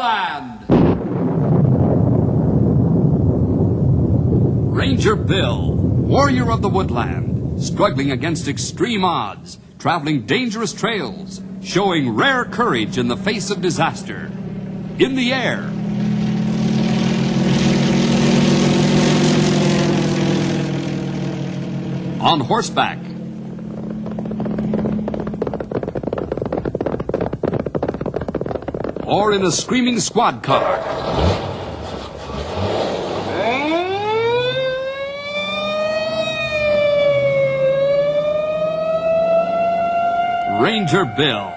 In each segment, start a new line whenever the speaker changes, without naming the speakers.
woodland. Ranger Bill, warrior of the woodland, struggling against extreme odds, traveling dangerous trails, showing rare courage in the face of disaster. In the air. On horseback. Or in a screaming squad car. Ranger Bill,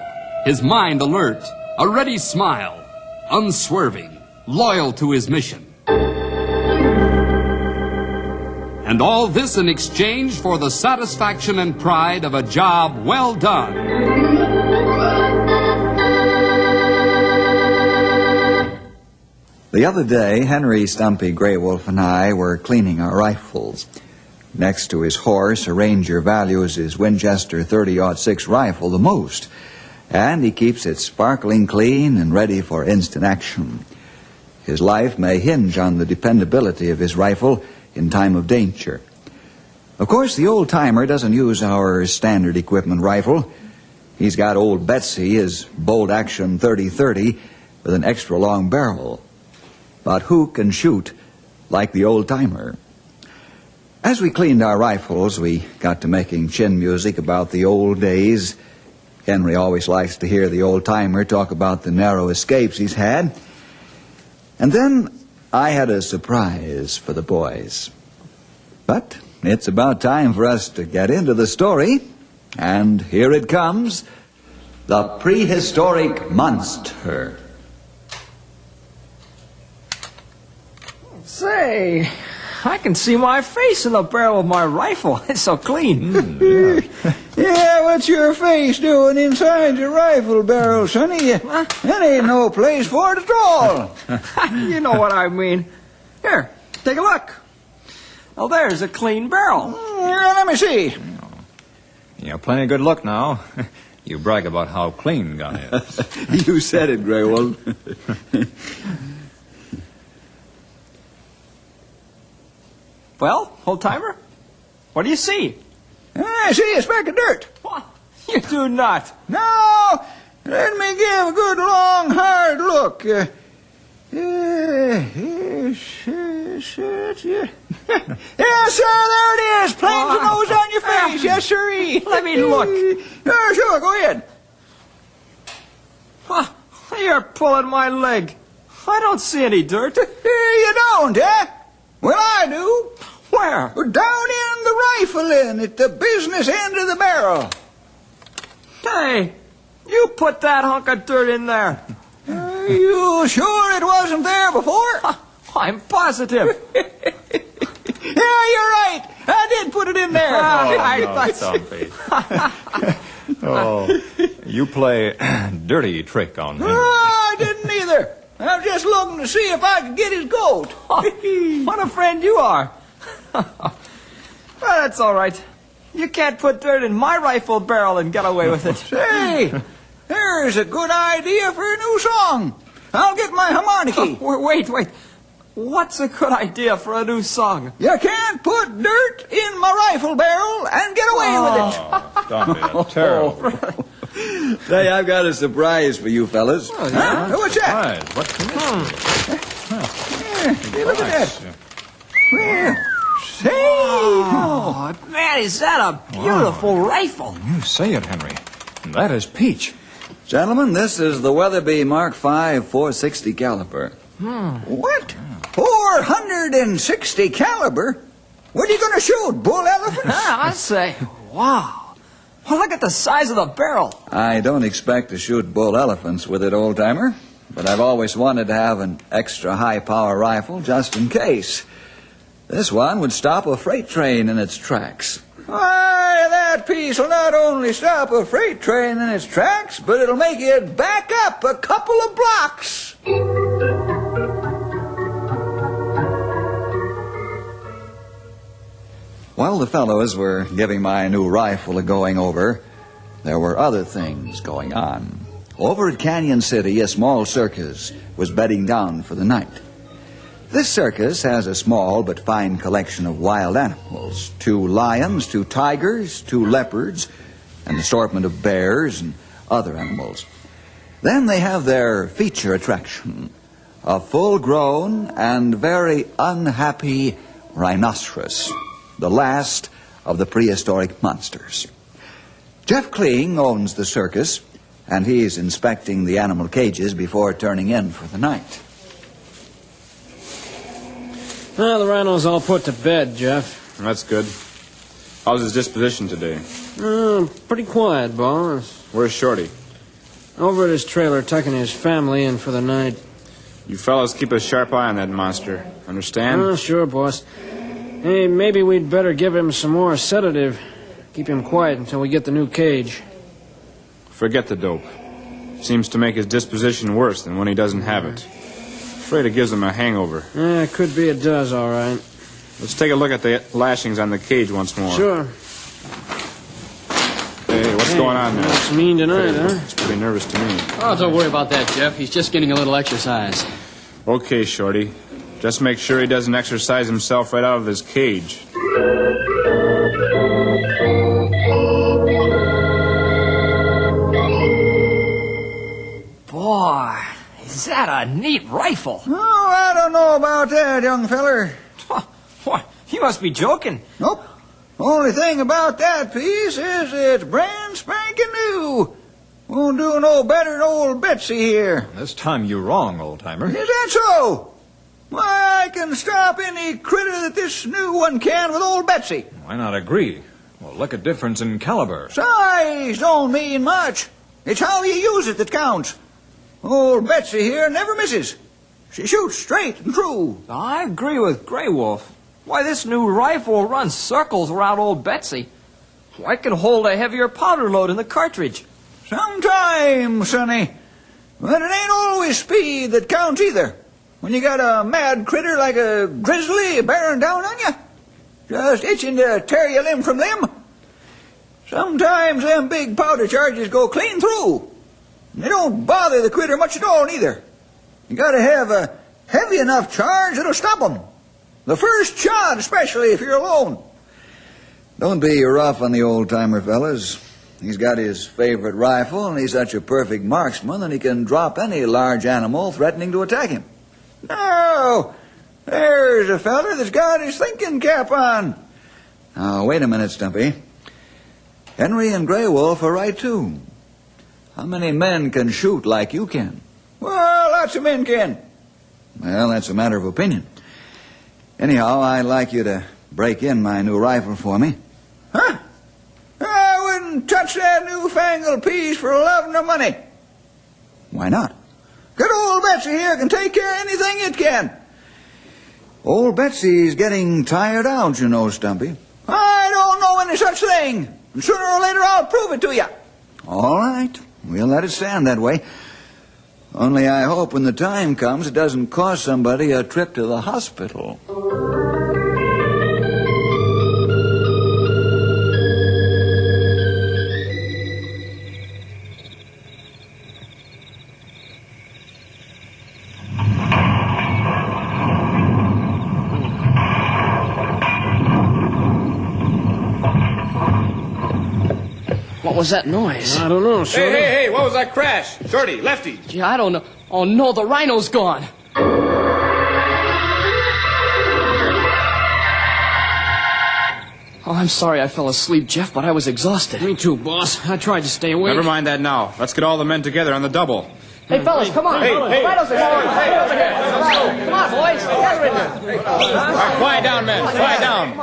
his mind alert, a ready smile, unswerving, loyal to his mission. And all this in exchange for the satisfaction and pride of a job well done.
The other day, Henry, Stumpy, Grey Wolf, and I were cleaning our rifles. Next to his horse, a ranger values his Winchester 30-06 rifle the most, and he keeps it sparkling clean and ready for instant action. His life may hinge on the dependability of his rifle in time of danger. Of course, the old-timer doesn't use our standard equipment rifle. He's got old Betsy, his bolt-action 30-30, with an extra long barrel. But who can shoot like the old-timer? As we cleaned our rifles, we got to making chin music about the old days. Henry always likes to hear the old-timer talk about the narrow escapes he's had. And then I had a surprise for the boys. But it's about time for us to get into the story. And here it comes, the Prehistoric Monster.
Say, I can see my face in the barrel of my rifle. It's so clean.
Yeah, what's your face doing inside your rifle barrel, Sonny? That ain't no place for it at all.
You know what I mean. Here, take a look. Oh, there's a clean barrel.
Let me see.
You have plenty of good luck now. You brag about how clean gun is.
You said it, Grey Wolf.
Well, old-timer, what do you see?
I see a speck of dirt.
What? You do not.
No, let me give a good, long, hard look. Yes, sir, there it is. Plain as a nose on your face. Yes, sirree.
Let me look.
Sure, go ahead.
You're pulling my leg. I don't see any dirt.
You don't, eh? Well, I do.
Where?
Down in the rifle in at the business end of the barrel.
Hey, you put that hunk of dirt in there.
Are you sure it wasn't there before?
I'm positive.
Yeah, you're right. I did put it in there.
Stumpy. You play dirty trick on him.
No, I didn't either. I was just looking to see if I could get his goat.
What a friend you are. Well, that's all right. You can't put dirt in my rifle barrel and get away with it.
Say, there's a good idea for a new song. I'll get my harmonica.
Wait. What's a good idea for a new song?
You can't put dirt in my rifle barrel and get away with it.
Stumpy, that's terrible.
Say, I've got a surprise for you fellas.
Oh, yeah? Huh? What's that?
Right, what can this be?
Hey, look at that. Well, say.
Oh, man, is that a beautiful rifle?
You say it, Henry. That is peach.
Gentlemen, this is the Weatherby Mark V 460 caliber.
What? 460 caliber? What are you going to shoot, bull elephants?
I say, wow. Well, look at the size of the barrel.
I don't expect to shoot bull elephants with it, old-timer, but I've always wanted to have an extra high-power rifle just in case. This one would stop a freight train in its tracks.
Why, that piece will not only stop a freight train in its tracks, but it'll make it back up a couple of blocks.
While the fellows were giving my new rifle a going over, there were other things going on. Over at Canyon City, a small circus was bedding down for the night. This circus has a small but fine collection of wild animals. 2 lions, 2 tigers, 2 leopards, an assortment of bears and other animals. Then they have their feature attraction, a full-grown and very unhappy rhinoceros, the last of the prehistoric monsters. Jeff Kling owns the circus, and he's inspecting the animal cages before turning in for the night.
Well, the rhino's all put to bed, Jeff.
That's good. How's his disposition today?
Pretty quiet, boss.
Where's Shorty?
Over at his trailer, tucking his family in for the night.
You fellas keep a sharp eye on that monster. Understand?
Sure, boss. Hey, maybe we'd better give him some more sedative. Keep him quiet until we get the new cage.
Forget the dope. Seems to make his disposition worse than when he doesn't have it. Afraid it gives him a hangover.
Could be it does, all right.
Let's take a look at the lashings on the cage once more.
Sure.
Hey, what's going on there?
Looks mean tonight, huh?
It's pretty nervous to me.
Oh, don't worry about that, Jeff. He's just getting a little exercise.
Okay, Shorty. Just make sure he doesn't exercise himself right out of his cage.
Boy, is that a neat rifle?
Oh, I don't know about that, young feller.
What? You must be joking.
Nope. Only thing about that piece is it's brand spanking new. Won't do no better than old Betsy here.
This time you're wrong, old-timer.
Is that so? Why, I can stop any critter that this new one can with old Betsy.
Why not agree? Well, look at difference in caliber.
Size don't mean much. It's how you use it that counts. Old Betsy here never misses. She shoots straight and true.
I agree with Grey Wolf. Why, this new rifle runs circles around old Betsy. Why, it can hold a heavier powder load in the cartridge.
Sometimes, sonny. But it ain't always speed that counts either. When you got a mad critter like a grizzly bearing down on you, just itching to tear you limb from limb. Sometimes them big powder charges go clean through. They don't bother the critter much at all, neither. You gotta have a heavy enough charge that'll stop 'em. The first shot, especially if you're alone.
Don't be rough on the old-timer, fellas. He's got his favorite rifle, and he's such a perfect marksman that he can drop any large animal threatening to attack him.
No, there's a feller that's got his thinking cap on.
Now, wait a minute, Stumpy. Henry and Grey Wolf are right, too. How many men can shoot like you can?
Well, lots of men can.
Well, that's a matter of opinion. Anyhow, I'd like you to break in my new rifle for me.
Huh? I wouldn't touch that newfangled piece for love nor money.
Why not?
Good old Betsy here can take care of anything it can.
Old Betsy's getting tired out, you know, Stumpy.
I don't know any such thing. And sooner or later I'll prove it to you.
All right. We'll let it stand that way. Only I hope when the time comes it doesn't cost somebody a trip to the hospital.
What was that noise?
I don't know, Shorty.
Hey, what was that crash? Shorty, Lefty.
Gee, I don't know. Oh, no, the rhino's gone. Oh, I'm sorry I fell asleep, Jeff, but I was exhausted.
Me too, boss. I tried to stay awake.
Never mind that now. Let's get all the men together on the double.
Hey, fellas, come on.
Hey.
The rhinos are gone. Come on, boys.
All right, quiet down, men. Quiet down.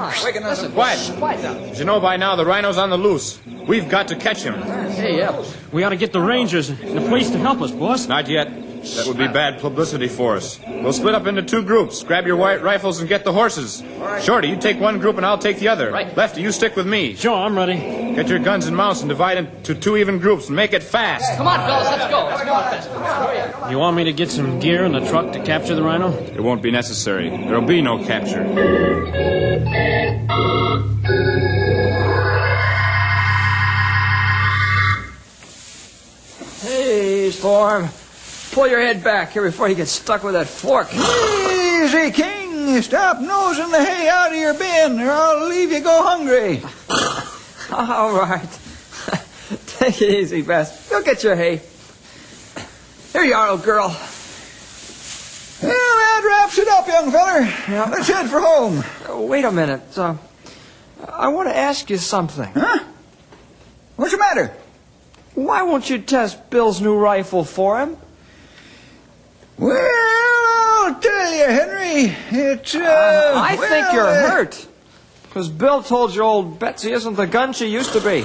Listen,
Quiet down. Did you know by now the rhino's on the loose? We've got to catch him.
Hey, yeah.
We ought to get the rangers and the police to help us, boss.
Not yet. That would be bad publicity for us. We'll split up into 2 groups. Grab your white rifles and get the horses. Shorty, you take one group and I'll take the other.
Right.
Lefty, you stick with me.
Sure, I'm ready.
Get your guns and mounts and divide into 2 even groups and make it fast.
Come on, fellas, let's go. Let's go fast. Come on, hurry up.
You want me to get some gear in the truck to capture the rhino?
It won't be necessary. There'll be no capture.
Hey, for him. Pull your head back here before he gets stuck with that fork.
Easy, King. Stop nosing the hay out of your bin, or I'll leave you go hungry.
All right. Take it easy, Bess. Go get your hay. Here you are, old girl.
Well, that wraps it up, young feller.
Yeah.
Let's head for home.
Wait a minute. I want to ask you something.
Huh? What's the matter?
Why won't you test Bill's new rifle for him?
Well, I'll tell you, Henry. It's,
I think you're hurt. Because Bill told you old Betsy isn't the gun she used to be.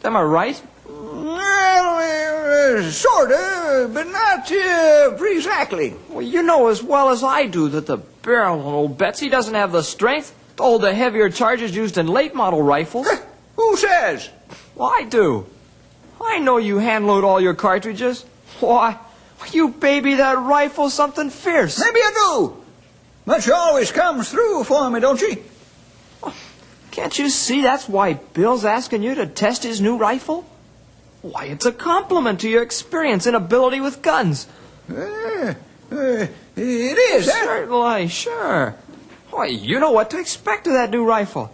Am I right?
Well, sort of, but not exactly.
Well, you know as well as I do that the barrel on old Betsy doesn't have the strength to hold the heavier charges used in late model rifles.
Who says?
Well, I do. I know you hand load all your cartridges. Why, you baby that rifle something fierce.
Maybe I do. But she always comes through for me, don't she?
Can't you see that's why Bill's asking you to test his new rifle? Why, it's a compliment to your experience and ability with guns.
It is, huh?
Certainly, sure. Why, you know what to expect of that new rifle.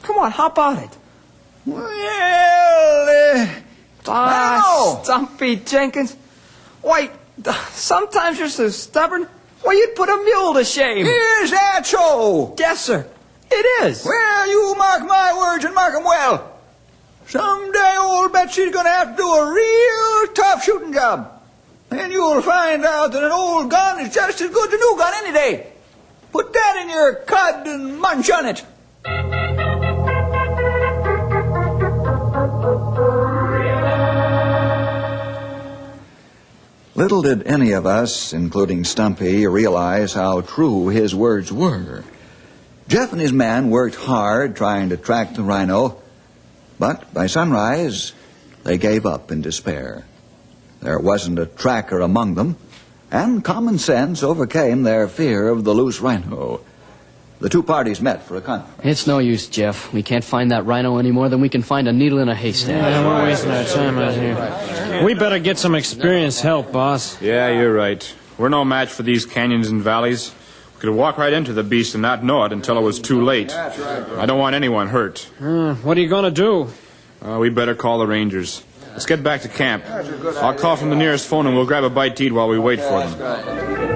Come on, hop on it.
Well,
Ah,
no.
Stumpy Jenkins. Why, sometimes you're so stubborn. Why, you'd put a mule to shame.
Is that so?
Yes, sir. It is.
Well, you mark my words and mark them well. Someday old Betsy's going to have to do a real tough shooting job. And you'll find out that an old gun is just as good as a new gun any day. Put that in your cud and munch on it.
Little did any of us, including Stumpy, realize how true his words were. Jeff and his men worked hard trying to track the rhino, but by sunrise, they gave up in despair. There wasn't a tracker among them, and common sense overcame their fear of the loose rhino. The two parties met for a conference.
It's no use, Jeff. We can't find that rhino any more than we can find a needle in a haystack.
Yeah, we're wasting our time out here. We better get some experienced help, boss.
Yeah, you're right. We're no match for these canyons and valleys. We could walk right into the beast and not know it until it was too late. I don't want anyone hurt.
What are you going to do?
We better call the rangers. Let's get back to camp. I'll call from the nearest phone and we'll grab a bite to eat while we wait for them.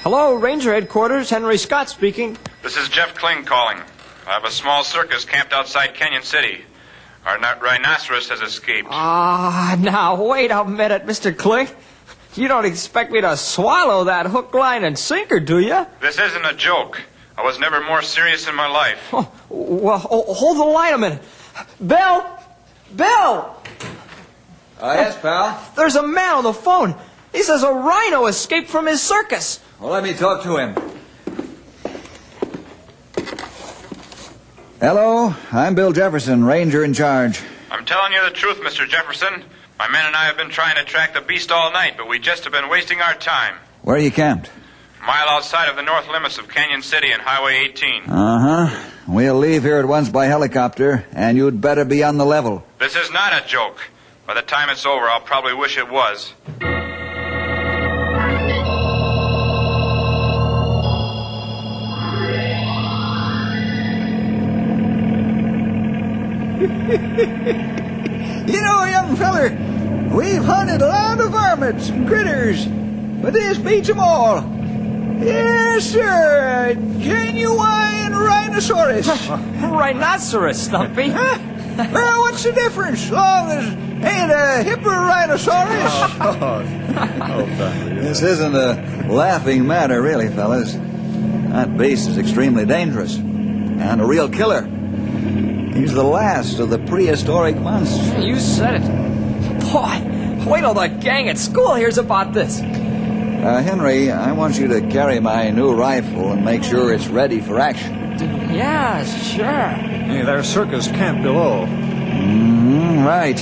Hello, Ranger Headquarters. Henry Scott speaking.
This is Jeff Kling calling. I have a small circus camped outside Canyon City. Our rhinoceros has escaped.
Now, wait a minute, Mr. Kling. You don't expect me to swallow that hook, line, and sinker, do you?
This isn't a joke. I was never more serious in my life.
Hold the line a minute. Bill! Bill!
Yes, pal?
There's a man on the phone. He says a rhino escaped from his circus.
Well, let me talk to him. Hello, I'm Bill Jefferson, ranger in charge.
I'm telling you the truth, Mr. Jefferson. My men and I have been trying to track the beast all night, but we just have been wasting our time.
Where are you camped?
A mile outside of the north limits of Canyon City and Highway 18.
Uh-huh. We'll leave here at once by helicopter, and you'd better be on the level.
This is not a joke. By the time it's over, I'll probably wish it was.
You know, young feller, we've hunted a lot of varmints and critters, but this beats 'em all. Yes, sir, a genuine rhinoceros.
Rhinoceros, Stumpy.
Well, what's the difference? Long as ain't a hipper rhinoceros.
This isn't a laughing matter, really, fellas. That beast is extremely dangerous, and a real killer. He's the last of the prehistoric monsters.
You said it. Boy, wait till the gang at school hears about this.
Henry, I want you to carry my new rifle and make sure it's ready for action.
Yeah, sure.
Hey, there's circus camp below.
Right.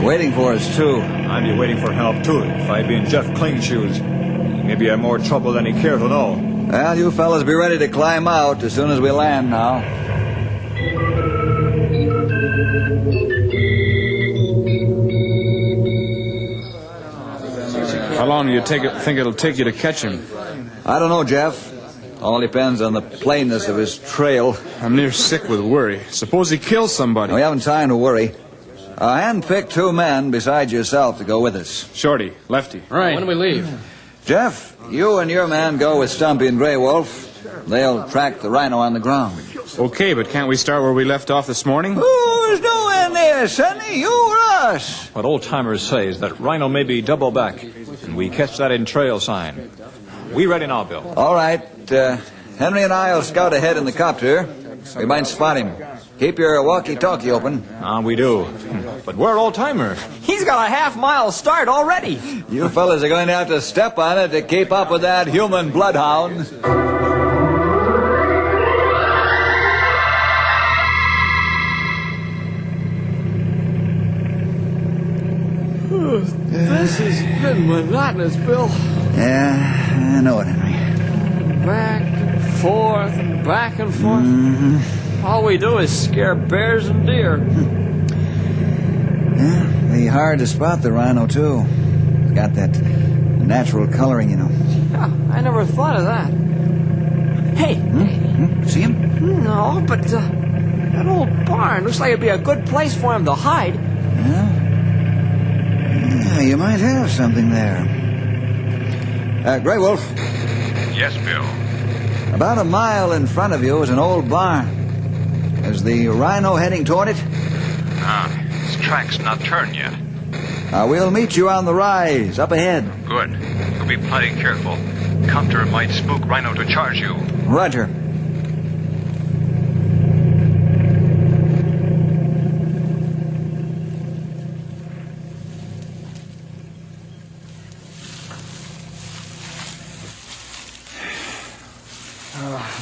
Waiting for us, too.
I'd be waiting for help, too, if I'd be in Jeff Kling's shoes. Maybe I'm more trouble than he cared to know.
Well, you fellas be ready to climb out as soon as we land now.
How long do you think it'll take you to catch him?
I don't know, Jeff. All depends on the plainness of his trail.
I'm near sick with worry. Suppose he kills somebody.
We haven't time to worry. I handpicked 2 men besides yourself to go with us.
Shorty, Lefty.
Right. When do we leave?
Jeff, you and your man go with Stumpy and Grey Wolf. They'll track the rhino on the ground.
Okay, but can't we start where we left off this morning?
Who's doing this, Sonny? You or us?
What old-timers say is that rhino may be double back, and we catch that in trail sign. We ready now, Bill?
All right. Henry and I will scout ahead in the copter. We might spot him. Keep your walkie-talkie open.
We do. But we're old-timers.
He's got a half-mile start already.
You fellas are going to have to step on it to keep up with that human bloodhound.
This has been monotonous, Bill.
Yeah, I know it, Henry.
Back and forth and back and forth.
Mm-hmm.
All we do is scare bears and deer.
Yeah, be hard to spot the rhino, too. It's got that natural coloring, you know.
Yeah, I never thought of that. Hey.
See him?
No, but that old barn looks like it'd be a good place for him to hide.
Yeah, you might have something there. Grey Wolf.
Yes, Bill.
About a mile in front of you is an old barn. Is the rhino heading toward it?
His track's not turned yet.
We'll meet you on the rise, up ahead.
Good. You'll be plenty careful. Copter might spook rhino to charge you.
Roger.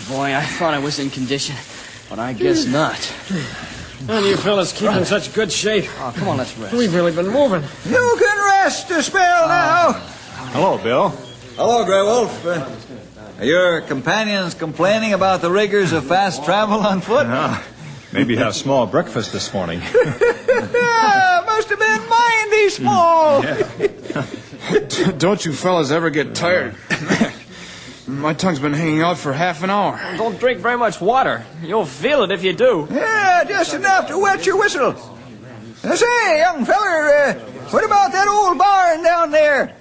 Boy, I thought I was in condition, but I guess not.
And you fellas keep in such good shape.
Oh, come on, let's rest.
We've really been moving.
You can rest a spell now.
Hello, Bill.
Hello, Grey Wolf. Are your companions complaining about the rigors of fast travel on foot?
Maybe had a small breakfast this morning.
Must have been mighty small.
Don't you fellas ever get tired? My tongue's been hanging out for half an hour.
Don't drink very much water. You'll feel it if you do.
Yeah, just enough to wet your whistle. Say, young feller, what about that old barn down there?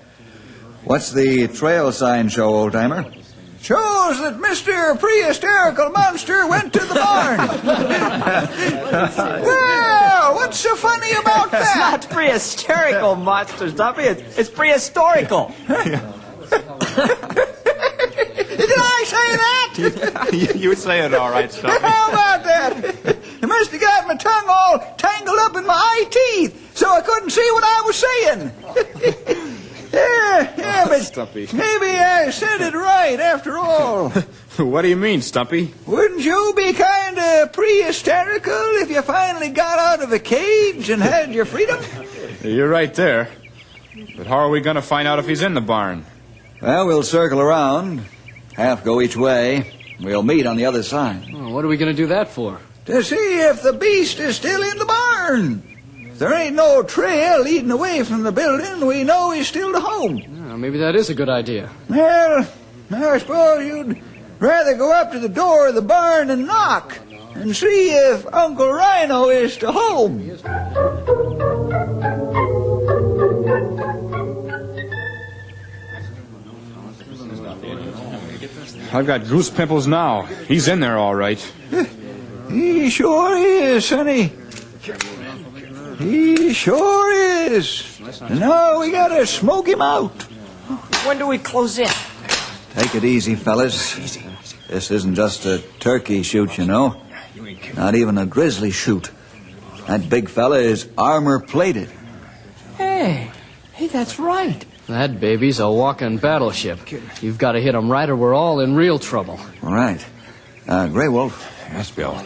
What's the trail sign show, old-timer?
Shows that Mr. Prehistorical Monster went to the barn. Well, what's so funny about
It's
that?
not prehistorical, monster, Stumpy. It's prehistorical.
Did I say that?
You say it all right, Stumpy.
How about that? I must have got my tongue all tangled up in my eye teeth, so I couldn't see what I was saying. Yeah, but
Stumpy.
maybe I said it right after all.
What do you mean, Stumpy?
Wouldn't you be kind of prehistorical if you finally got out of a cage and had your freedom?
You're right there. But how are we going to find out if he's in the barn?
Well, we'll circle around. Half go each way. We'll meet on the other side.
Oh, what are we going to do that for?
To see if the beast is still in the barn. If there ain't no trail leading away from the building, we know he's still to home.
Oh, maybe that is a good idea.
Well, I suppose you'd rather go up to the door of the barn and knock and see if Uncle Rhino is to home.
I've got goose pimples now. He's in there all right.
He sure is, Sonny. He sure is. And now we gotta smoke him out.
When do we close in?
Take it easy, fellas. This isn't just a turkey shoot, you know. Not even a grizzly shoot. That big fella is armor-plated.
Hey, that's right.
That baby's a walking battleship. You've got to hit him right or we're all in real trouble.
All right. Grey Wolf.
Yes, Bill.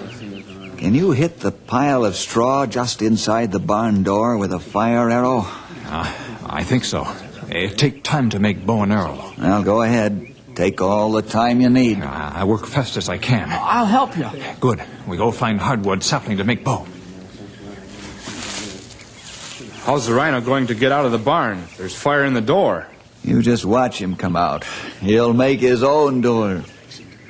Can you hit the pile of straw just inside the barn door with a fire arrow?
I think so. It take time to make bow and arrow.
Well, go ahead. Take all the time you need.
I work fast as I can.
I'll help you.
Good. We go find hardwood sapling to make bow.
How's the rhino going to get out of the barn? There's fire in the door.
You just watch him come out. He'll make his own door.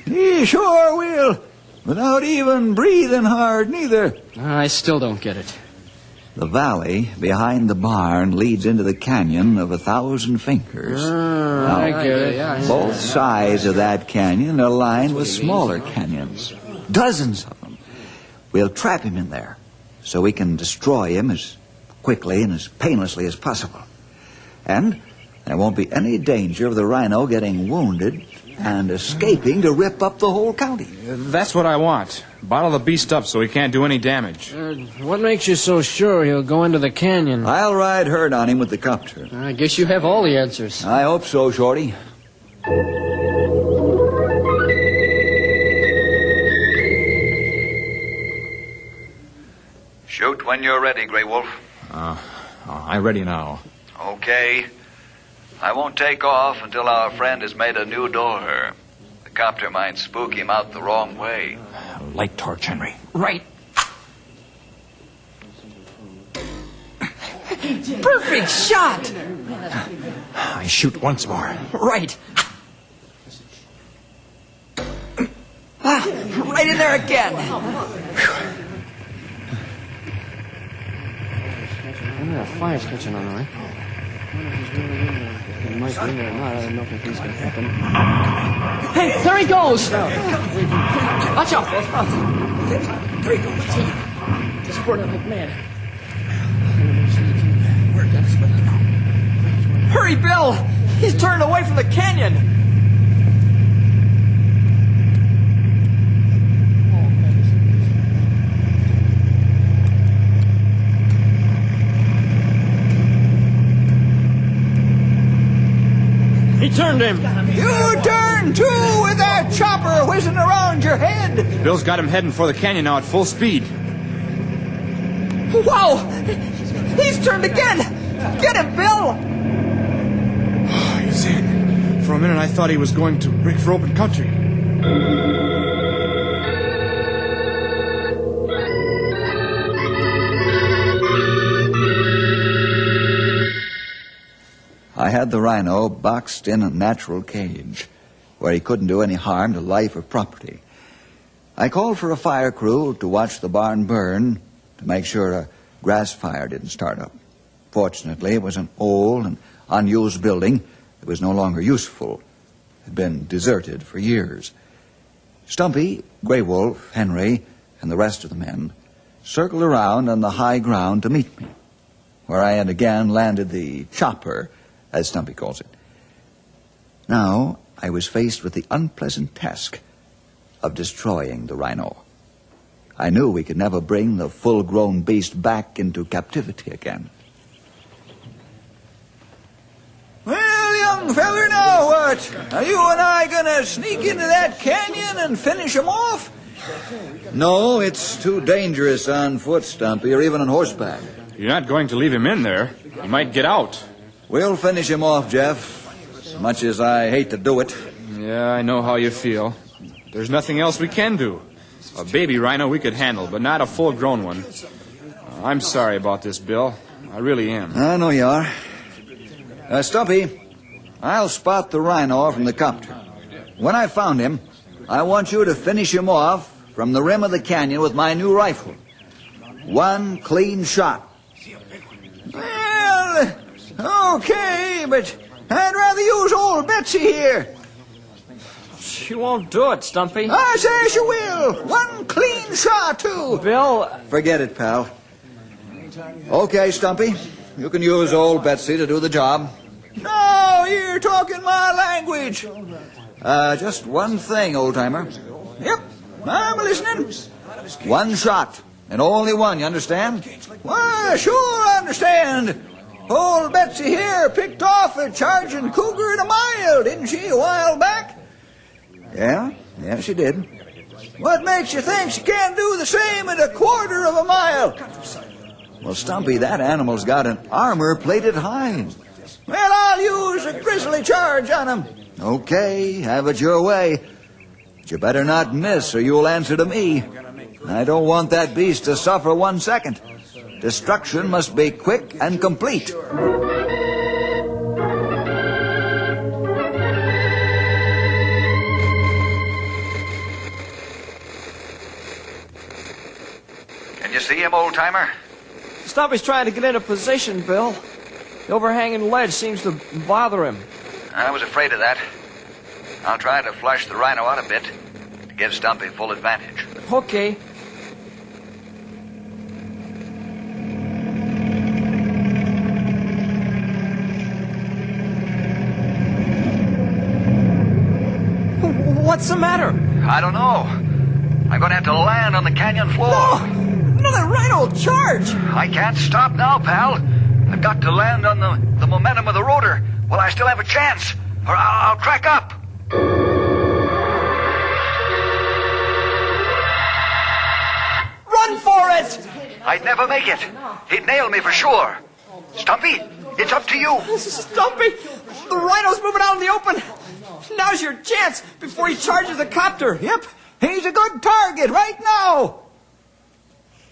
He sure will. Without even breathing hard, neither.
I still don't get it.
The valley behind the barn leads into the canyon of 1,000 Fingers.
I get it.
Both sides of that canyon are lined with smaller canyons. Dozens of them. We'll trap him in there so we can destroy him as quickly and as painlessly as possible. And there won't be any danger of the rhino getting wounded and escaping to rip up the whole county.
That's what I want. Bottle the beast up so he can't do any damage.
What makes you so sure he'll go into the canyon?
I'll ride herd on him with the copter.
I guess you have all the answers.
I hope so, Shorty.
Shoot when you're ready, Grey Wolf.
I'm ready now.
Okay. I won't take off until our friend has made a new door. The copter might spook him out the wrong way.
Light torch, Henry.
Right. Perfect shot!
I shoot once more.
Right. Right in there again.
The fire's catching on, all right? It might be in there or not. I don't know if anything's going to happen.
Hey, there he goes! Watch out!
There he goes.
He's burning like mad.
Hurry, Bill! He's turned away from the canyon.
He turned him.
You turn, too, with that chopper whizzing around your head.
Bill's got him heading for the canyon now at full speed.
Wow! He's turned again! Get him, Bill!
He's in. For a minute I thought he was going to break for open country.
I had the rhino boxed in a natural cage where he couldn't do any harm to life or property. I called for a fire crew to watch the barn burn to make sure a grass fire didn't start up. Fortunately, it was an old and unused building that was no longer useful. It had been deserted for years. Stumpy, Grey Wolf, Henry, and the rest of the men circled around on the high ground to meet me, where I had again landed the chopper, as Stumpy calls it. Now I was faced with the unpleasant task of destroying the rhino. I knew we could never bring the full-grown beast back into captivity again.
Well, young feller, now what? Are you and I gonna sneak into that canyon and finish him off?
No, it's too dangerous on foot, Stumpy, or even on horseback.
You're not going to leave him in there. He might get out.
We'll finish him off, Jeff, as much as I hate to do it.
Yeah, I know how you feel. There's nothing else we can do. A baby rhino we could handle, but not a full-grown one. I'm sorry about this, Bill. I really am.
I know you are. Stumpy, I'll spot the rhino from the copter. When I found him, I want you to finish him off from the rim of the canyon with my new rifle. One clean shot.
Well, okay, but I'd rather use old Betsy here.
She won't do it, Stumpy.
I say she will. One clean shot, too.
Bill...
Forget it, pal. Okay, Stumpy, you can use old Betsy to do the job.
No, you're talking my language.
Just one thing, old-timer.
Yep, I'm listening.
One shot, and only one, you understand?
Why, sure I understand. Old Betsy here picked off a charging cougar in a mile, didn't she, a while back?
Yeah, she did.
What makes you think she can't do the same at a quarter of a mile?
Well, Stumpy, that animal's got an armor-plated hide.
Well, I'll use a grizzly charge on him.
Okay, have it your way. But you better not miss or you'll answer to me. I don't want that beast to suffer 1 second. Destruction must be quick and complete.
Can you see him, old-timer?
Stumpy's trying to get into position, Bill. The overhanging ledge seems to bother him.
I was afraid of that. I'll try to flush the rhino out a bit to give Stumpy full advantage.
Okay. What's the matter?
I don't know. I'm going to have to land on the canyon floor.
No! Another rhino will charge!
I can't stop now, pal. I've got to land on the momentum of the rotor while I still have a chance, or I'll crack up.
Run for it!
I'd never make it. He'd nail me for sure. Stumpy, it's up to you.
Stumpy! The rhino's moving out in the open! Now's your chance before he charges the copter!
Yep, he's a good target right now.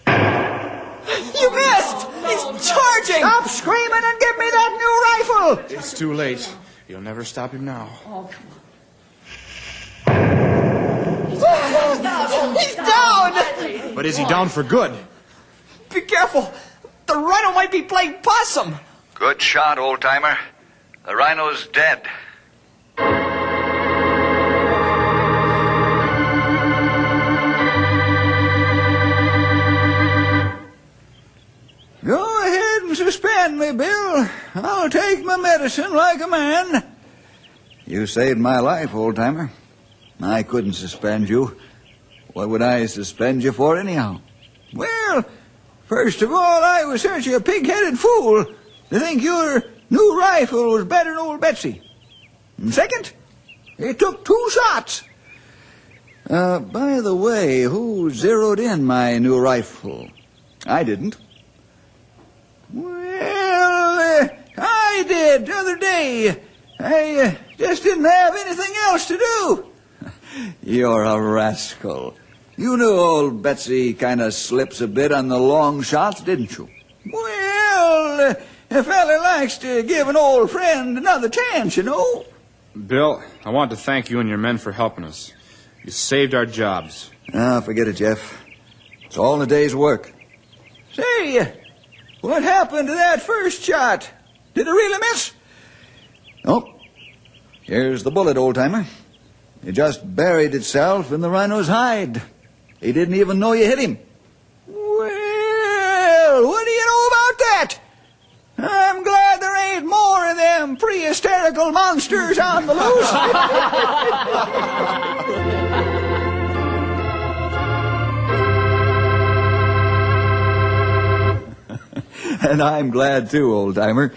You missed! He's charging!
Stop screaming and give me that new rifle!
It's too late. You'll never stop him now.
He's down!
But is he down for good?
Be careful! The rhino might be playing possum!
Good shot, old-timer. The rhino's dead.
Go ahead and suspend me, Bill. I'll take my medicine like a man.
You saved my life, old-timer. I couldn't suspend you. What would I suspend you for anyhow?
Well, first of all, I was such a pig-headed fool to think your new rifle was better than old Betsy. And second, it took 2 shots.
By the way, who zeroed in my new rifle? I didn't.
Well, I did the other day. I just didn't have anything else to do.
You're a rascal. You knew old Betsy kind of slips a bit on the long shots, didn't you?
Well, a fella likes to give an old friend another chance, you know.
Bill, I want to thank you and your men for helping us. You saved our jobs.
Ah, forget it, Jeff. It's all in a day's work.
Say, what happened to that first shot? Did it really miss?
Oh, here's the bullet, old-timer. It just buried itself in the rhino's hide. He didn't even know you hit him.
Well, what do you know about that? I'm glad there ain't more of them prehistorical monsters on the loose.
And I'm glad too, old-timer.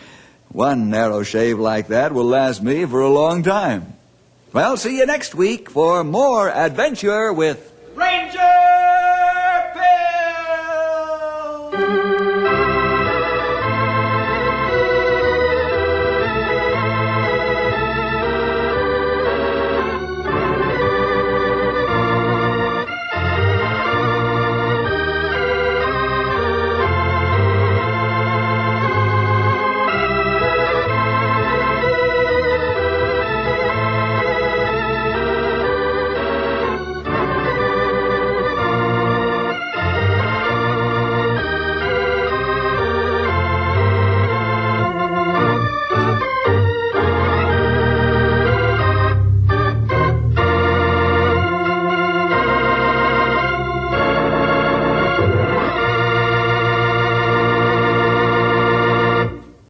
One narrow shave like that will last me for a long time. Well, see you next week for more adventure with